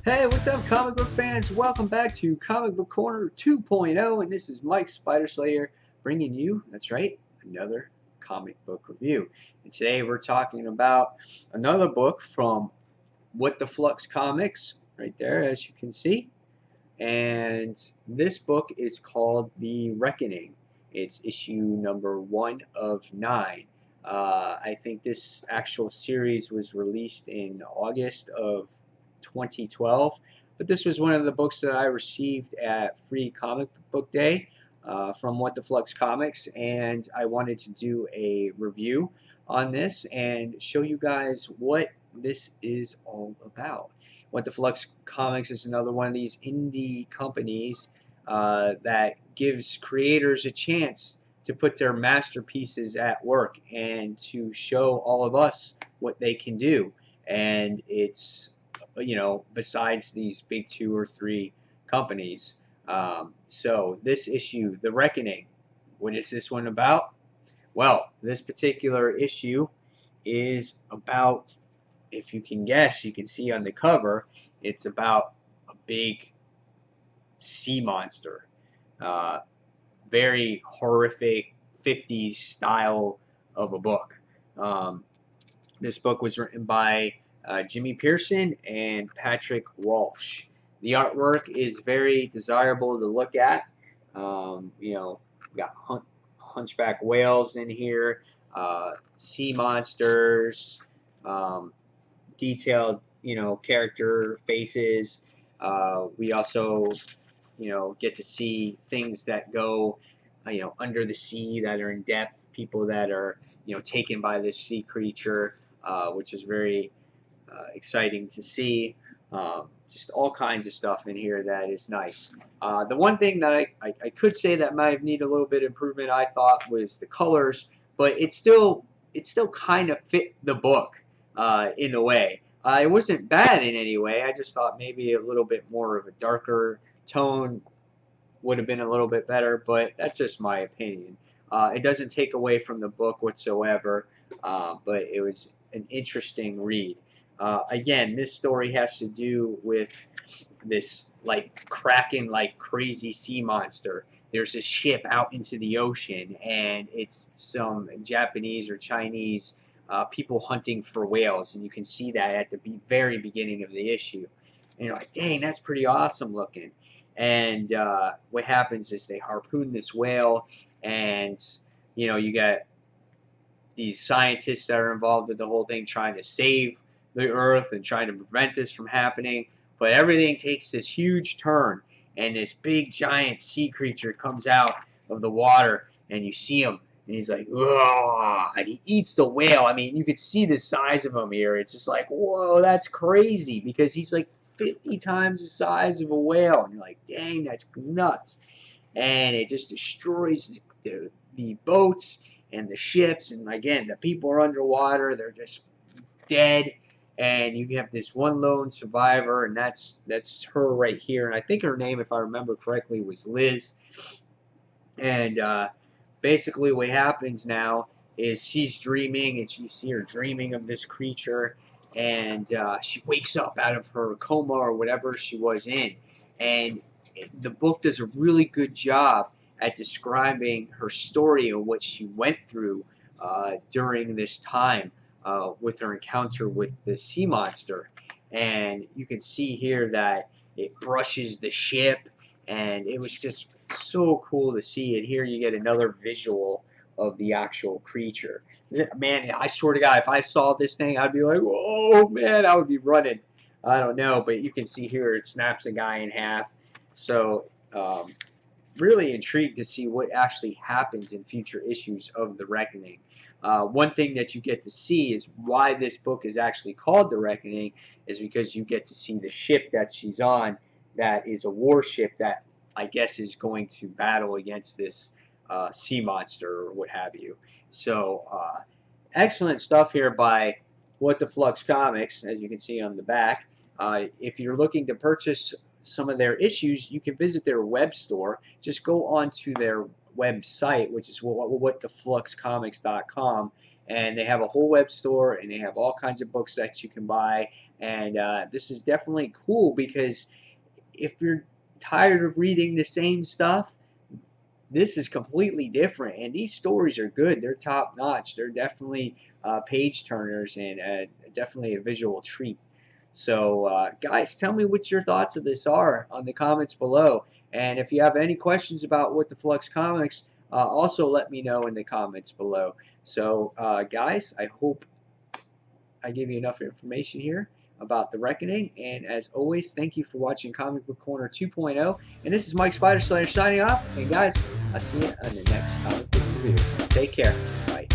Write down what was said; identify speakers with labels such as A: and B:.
A: Hey, what's up, comic book fans? Welcome back to Comic Book Corner 2.0, and this is Mike Spider Slayer bringing you, that's right, another comic book review. And today we're talking about another book from What the Flux Comics, right there, as you can see. And this book is called The Reckoning. It's issue number 1 of 9. I think this actual series was released in August of 2012, but this was one of the books that I received at Free Comic Book Day from What the Flux Comics, and I wanted to do a review on this and show you guys what this is all about. What the Flux Comics is another one of these indie companies that gives creators a chance to put their masterpieces at work and to show all of us what they can do. And it's, you know, besides these big 2 or 3 companies. So this issue, The Reckoning, what is this one about? Well, this particular issue is about, if you can guess, you can see on the cover, it's about a big sea monster. Uh, Very horrific 50s style of a book. Um, this book was written by Jimmy Pearson and Patrick Walsh. The artwork is very desirable to look at. You know, we got hunchback whales in here, sea monsters, um, detailed, you know, character faces. We also, you know, get to see things that go, you know, under the sea, that are in depth, people that are, you know, taken by this sea creature, which is very exciting to see. Just all kinds of stuff in here that is nice. The one thing that I could say that might have needed a little bit of improvement, I thought, was the colors, but it still kind of fit the book in a way. It wasn't bad in any way. I just thought maybe a little bit more of a darker tone would have been a little bit better, but that's just my opinion. It doesn't take away from the book whatsoever, but it was an interesting read. Again, this story has to do with this like kraken, like crazy sea monster. There's a ship out into the ocean, and it's some Japanese or Chinese people hunting for whales, and you can see that at the very beginning of the issue. And you're like, dang, that's pretty awesome looking. And what happens is they harpoon this whale, and you know, you got these scientists that are involved with the whole thing trying to save the earth and trying to prevent this from happening. But everything takes this huge turn, and this big giant sea creature comes out of the water, and you see him, and he's like, "Ugh," and he eats the whale. I mean, you could see the size of him here. It's just like, whoa, that's crazy, because he's like 50 times the size of a whale, and you're like, dang, that's nuts. And it just destroys the boats and the ships, and again, the people are underwater. They're just dead, and you have this one lone survivor, and that's her right here. And I think her name, if I remember correctly, was Liz. And basically what happens now is she's dreaming, and you see her dreaming of this creature, and she wakes up out of her coma or whatever she was in. And the book does a really good job at describing her story and what she went through during this time with her encounter with the sea monster. And you can see here that it brushes the ship, and it was just so cool to see it. Here you get another visual of the actual creature. Man, I swear to God, if I saw this thing, I'd be like, "Oh man," I would be running. I don't know, but you can see here it snaps a guy in half. So really intrigued to see what actually happens in future issues of The Reckoning. One thing that you get to see is why this book is actually called The Reckoning is because you get to see the ship that she's on, that is a warship that I guess is going to battle against this sea monster or what have you. So excellent stuff here by What the Flux Comics, as you can see on the back. If you're looking to purchase some of their issues, you can visit their web store. Just go onto their website, which is whatthefluxcomics.com, and they have a whole web store, and they have all kinds of books that you can buy. And this is definitely cool because if you're tired of reading the same stuff, this is completely different. And these stories are good. They're top notch. They're definitely page turners and definitely a visual treat. So, guys, tell me what your thoughts of this are on the comments below. And if you have any questions about what the Flux Comics, also let me know in the comments below. So, guys, I hope I gave you enough information here about the Reckoning. And as always, thank you for watching Comic Book Corner 2.0. And this is Mike Spider Slayer signing off. And guys, I'll see you on the next comic book review. Take care. Bye.